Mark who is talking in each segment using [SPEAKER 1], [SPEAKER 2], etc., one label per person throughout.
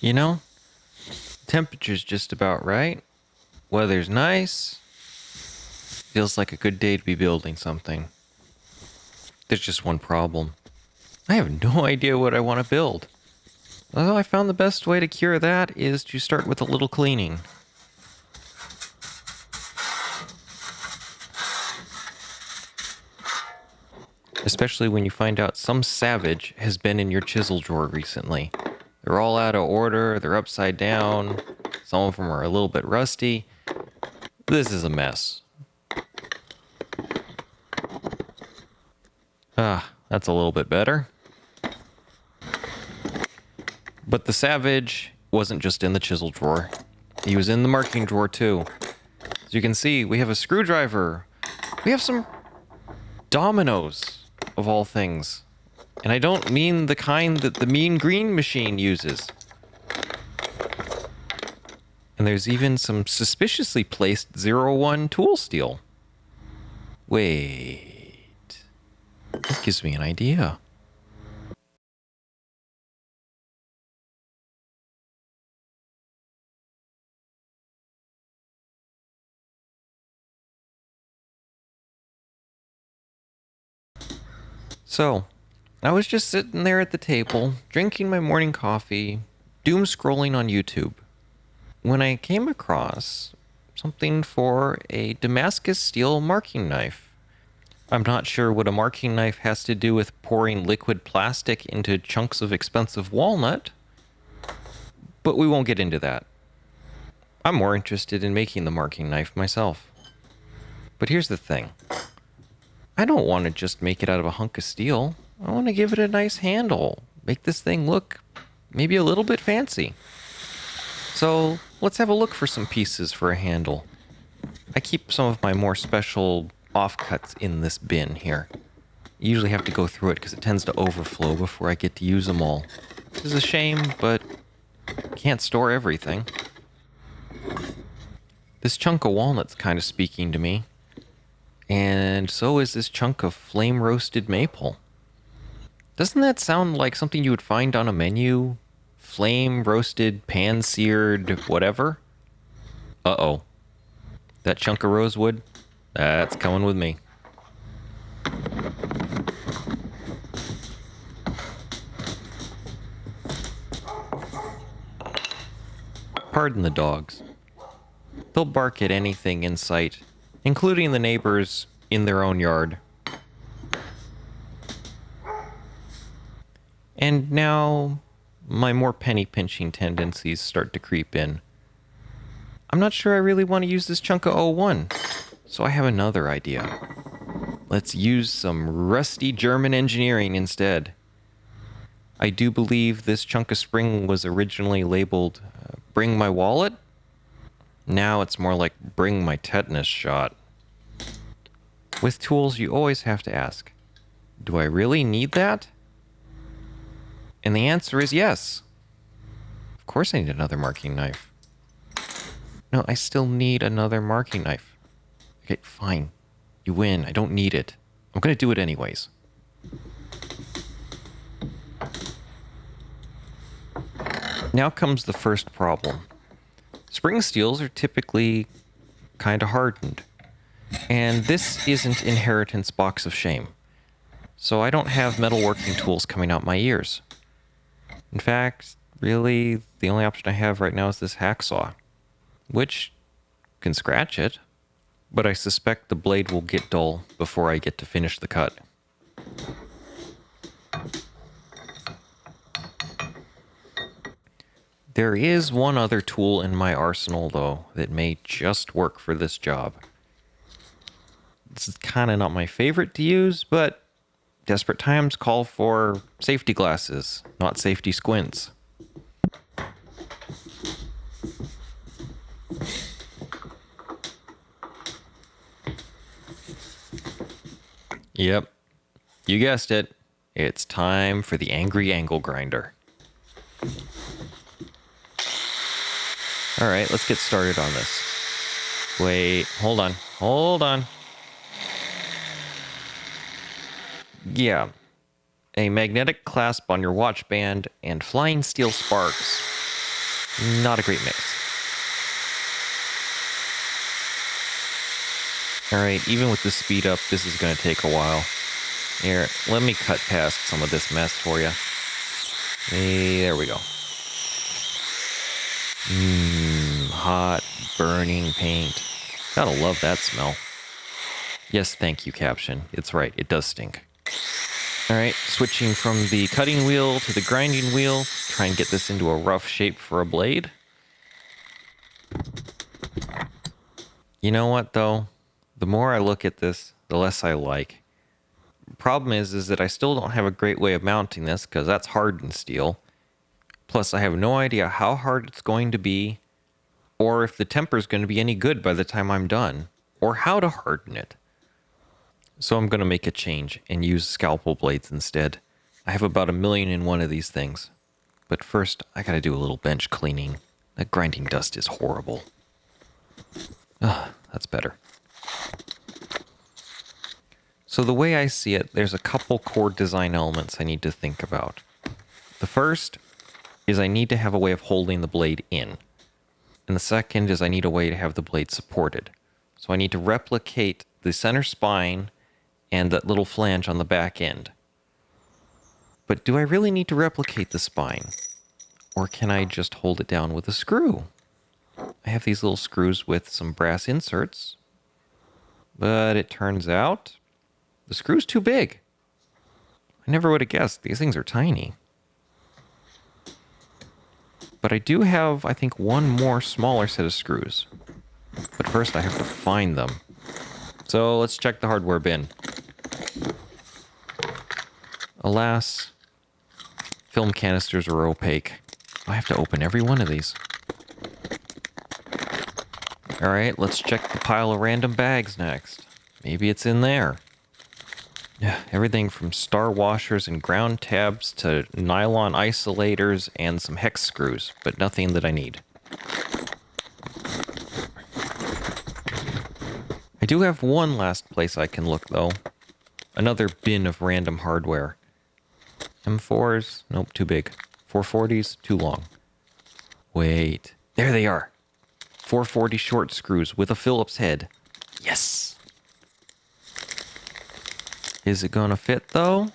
[SPEAKER 1] You know, temperature's just about right. Weather's nice. Feels like a good day to be building something. There's just one problem. I have no idea what I want to build. Although I found the best way to cure that is to start with a little cleaning. Especially when you find out some savage has been in your chisel drawer recently. They're all out of order, they're upside down, some of them are a little bit rusty. This is a mess. That's a little bit better. But the savage wasn't just in the chisel drawer. He was in the marking drawer too. As you can see, we have a screwdriver. We have some dominoes, of all things. And I don't mean the kind that the Mean Green machine uses. And there's even some suspiciously placed 01 tool steel. Wait. This gives me an idea. So, I was just sitting there at the table, drinking my morning coffee, doom scrolling on YouTube, when I came across something for a Damascus steel marking knife. I'm not sure what a marking knife has to do with pouring liquid plastic into chunks of expensive walnut, but we won't get into that. I'm more interested in making the marking knife myself. But here's the thing. I don't want to just make it out of a hunk of steel. I want to give it a nice handle. Make this thing look maybe a little bit fancy. So let's have a look for some pieces for a handle. I keep some of my more special offcuts in this bin here. You usually have to go through it because it tends to overflow before I get to use them all. This is a shame, but can't store everything. This chunk of walnut's kind of speaking to me. And so is this chunk of flame-roasted maple. Doesn't that sound like something you would find on a menu? Flame-roasted, pan-seared, whatever? Uh-oh. That chunk of rosewood? That's coming with me. Pardon the dogs. They'll bark at anything in sight, including the neighbors in their own yard. And now, my more penny-pinching tendencies start to creep in. I'm not sure I really want to use this chunk of O1, so I have another idea. Let's use some rusty German engineering instead. I do believe this chunk of spring was originally labeled, Bring My Wallet. Now it's more like Bring My Tetanus Shot. With tools, you always have to ask, do I really need that? And the answer is yes. Of course I need another marking knife. No, I still need another marking knife. Okay, fine. You win. I don't need it. I'm gonna do it anyways. Now comes the first problem. Spring steels are typically kind of hardened. And this isn't inheritance box of shame. So I don't have metalworking tools coming out my ears. In fact, really, the only option I have right now is this hacksaw, which can scratch it, but I suspect the blade will get dull before I get to finish the cut. There is one other tool in my arsenal, though, that may just work for this job. This is kind of not my favorite to use, but desperate times call for safety glasses, not safety squints. Yep, you guessed it. It's time for the angry angle grinder. Alright, let's get started on this. Wait, hold on. Yeah, a magnetic clasp on your watch band and flying steel sparks. Not a great mix. Alright, even with the speed up, this is going to take a while. Here, let me cut past some of this mess for you. There we go. Hot, burning paint. Gotta love that smell. Yes, thank you, caption. It's right, it does stink. Alright, switching from the cutting wheel to the grinding wheel. Try and get this into a rough shape for a blade. You know what, though? The more I look at this, the less I like. Problem is that I still don't have a great way of mounting this, because that's hardened steel. Plus, I have no idea how hard it's going to be, or if the temper is going to be any good by the time I'm done, or how to harden it. So I'm going to make a change and use scalpel blades instead. I have about 1,000,001 of these things. But first, I gotta do a little bench cleaning. That grinding dust is horrible. That's better. So the way I see it, there's a couple core design elements I need to think about. The first is I need to have a way of holding the blade in. And the second is I need a way to have the blade supported. So I need to replicate the center spine and that little flange on the back end. But do I really need to replicate the spine? Or can I just hold it down with a screw? I have these little screws with some brass inserts. But it turns out the screw's too big. I never would have guessed. These things are tiny. But I do have, I think, one more smaller set of screws. But first I have to find them. So let's check the hardware bin. Alas, film canisters are opaque. I have to open every one of these. Alright, let's check the pile of random bags next. Maybe it's in there. Yeah, everything from star washers and ground tabs to nylon isolators and some hex screws, but nothing that I need. I do have one last place I can look, though. Another bin of random hardware. M4s? Nope, too big. 440s? Too long. Wait. There they are. 440 short screws with a Phillips head. Yes! Is it gonna fit, though?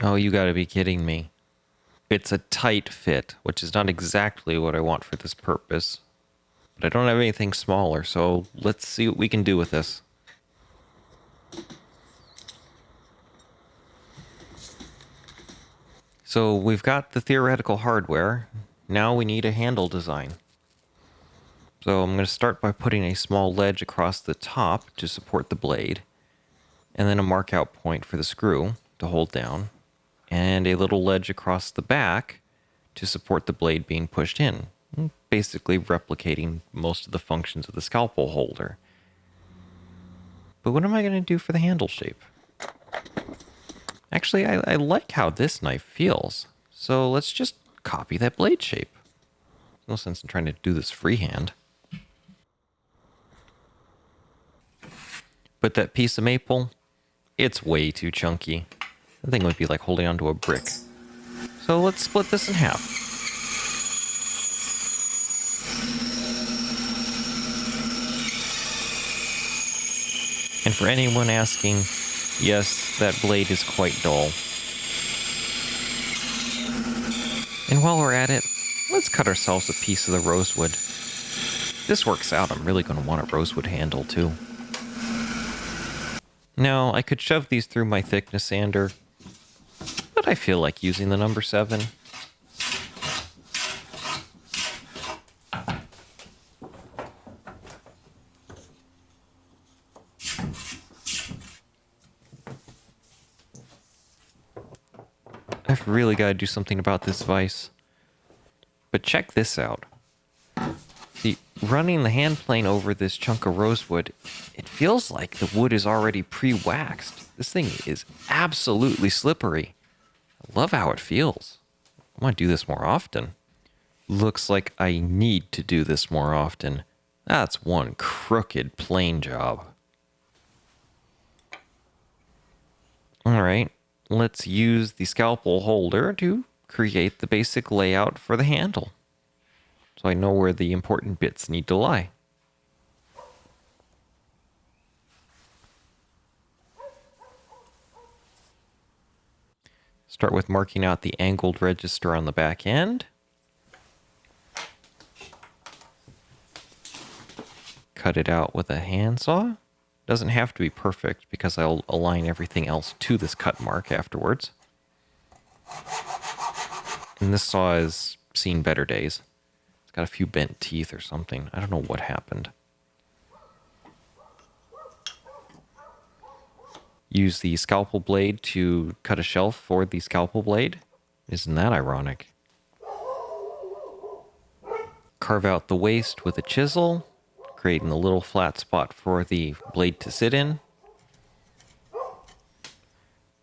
[SPEAKER 1] Oh, you gotta be kidding me. It's a tight fit, which is not exactly what I want for this purpose. But I don't have anything smaller, so let's see what we can do with this. So we've got the theoretical hardware. Now we need a handle design. So I'm going to start by putting a small ledge across the top to support the blade, and then a mark out point for the screw to hold down, and a little ledge across the back to support the blade being pushed in, basically replicating most of the functions of the scalpel holder. But what am I going to do for the handle shape? Actually, I like how this knife feels, so let's just copy that blade shape. No sense in trying to do this freehand. But that piece of maple, it's way too chunky. The thing would be like holding onto a brick. So let's split this in half. And for anyone asking, yes, that blade is quite dull. And while we're at it, let's cut ourselves a piece of the rosewood. If this works out, I'm really going to want a rosewood handle too. Now, I could shove these through my thickness sander, but I feel like using the number 7. I've really got to do something about this vise. But check this out. See, running the hand plane over this chunk of rosewood, it feels like the wood is already pre-waxed. This thing is absolutely slippery. I love how it feels. I want to do this more often. Looks like I need to do this more often. That's one crooked plane job. Alright, let's use the scalpel holder to create the basic layout for the handle. so I know where the important bits need to lie. Start with marking out the angled register on the back end. Cut it out with a handsaw. Doesn't have to be perfect because I'll align everything else to this cut mark afterwards. And this saw has seen better days. It's got a few bent teeth or something. I don't know what happened. Use the scalpel blade to cut a shelf for the scalpel blade. Isn't that ironic? Carve out the waste with a chisel, creating a little flat spot for the blade to sit in.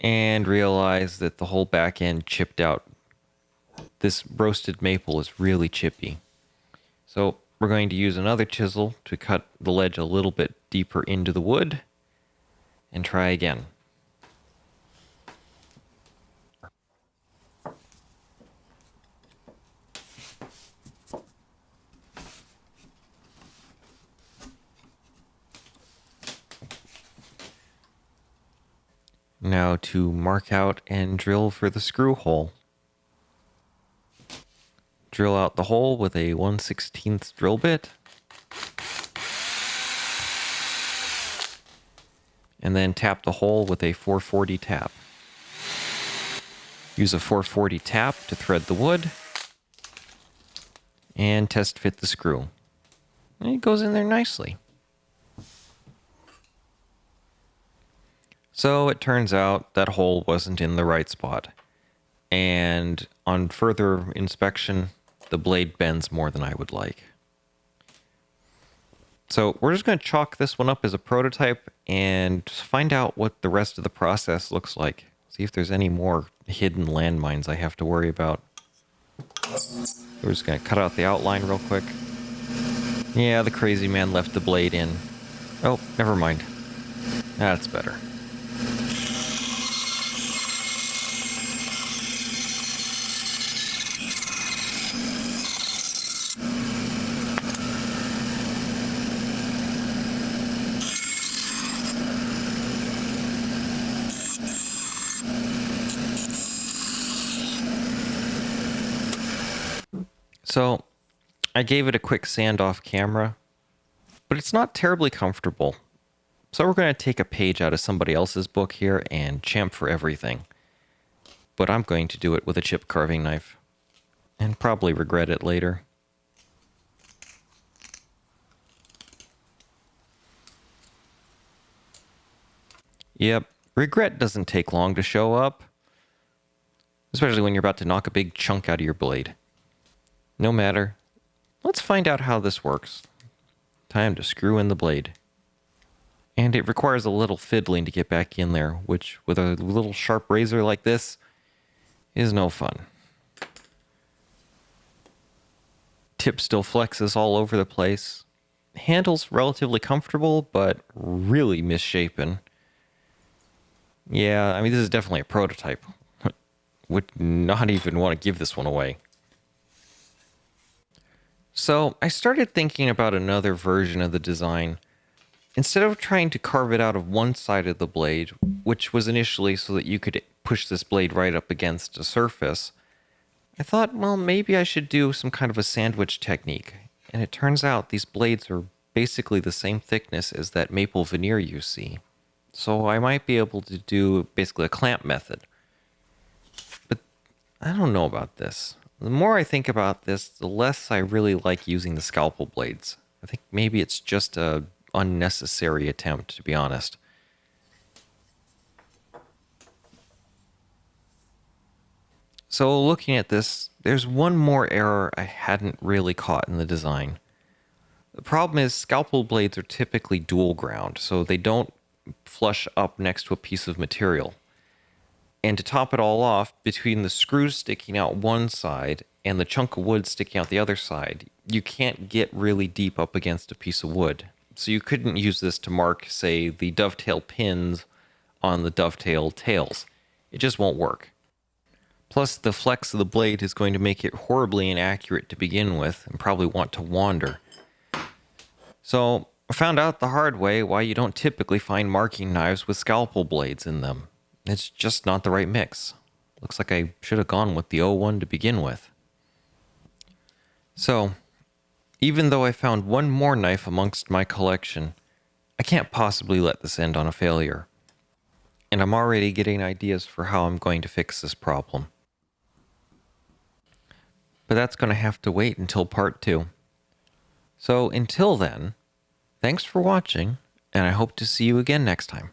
[SPEAKER 1] And realize that the whole back end chipped out. This roasted maple is really chippy. So we're going to use another chisel to cut the ledge a little bit deeper into the wood. And try again. Now to mark out and drill for the screw hole. Drill out the hole with a 1/16 drill bit. And then tap the hole with a 440 tap. Use a 440 tap to thread the wood. And test fit the screw. And it goes in there nicely. So it turns out that hole wasn't in the right spot. And on further inspection, the blade bends more than I would like. So we're just going to chalk this one up as a prototype and find out what the rest of the process looks like. See if there's any more hidden landmines I have to worry about. We're just going to cut out the outline real quick. Yeah, the crazy man left the blade in. Oh, never mind. That's better. So I gave it a quick sand off camera, but it's not terribly comfortable. So we're going to take a page out of somebody else's book here and chamfer everything. But I'm going to do it with a chip carving knife and probably regret it later. Yep, regret doesn't take long to show up, especially when you're about to knock a big chunk out of your blade. No matter. Let's find out how this works. Time to screw in the blade. And it requires a little fiddling to get back in there, which with a little sharp razor like this is no fun. Tip still flexes all over the place. Handle's relatively comfortable, but really misshapen. Yeah, I mean, this is definitely a prototype. Would not even want to give this one away. So I started thinking about another version of the design. Instead of trying to carve it out of one side of the blade, which was initially so that you could push this blade right up against a surface, I thought, well, maybe I should do some kind of a sandwich technique. And it turns out these blades are basically the same thickness as that maple veneer you see. So I might be able to do basically a clamp method. But I don't know about this. The more I think about this, the less I really like using the scalpel blades. I think maybe it's just a unnecessary attempt, to be honest. So looking at this, there's one more error I hadn't really caught in the design. The problem is scalpel blades are typically dual ground, so they don't flush up next to a piece of material. And to top it all off, between the screws sticking out one side and the chunk of wood sticking out the other side, you can't get really deep up against a piece of wood. So you couldn't use this to mark, say, the dovetail pins on the dovetail tails. It just won't work. Plus, the flex of the blade is going to make it horribly inaccurate to begin with and probably want to wander. So, I found out the hard way why you don't typically find marking knives with scalpel blades in them. It's just not the right mix. Looks like I should have gone with the O1 to begin with. So, even though I found one more knife amongst my collection, I can't possibly let this end on a failure. And I'm already getting ideas for how I'm going to fix this problem. But that's going to have to wait until part 2. So until then, thanks for watching, and I hope to see you again next time.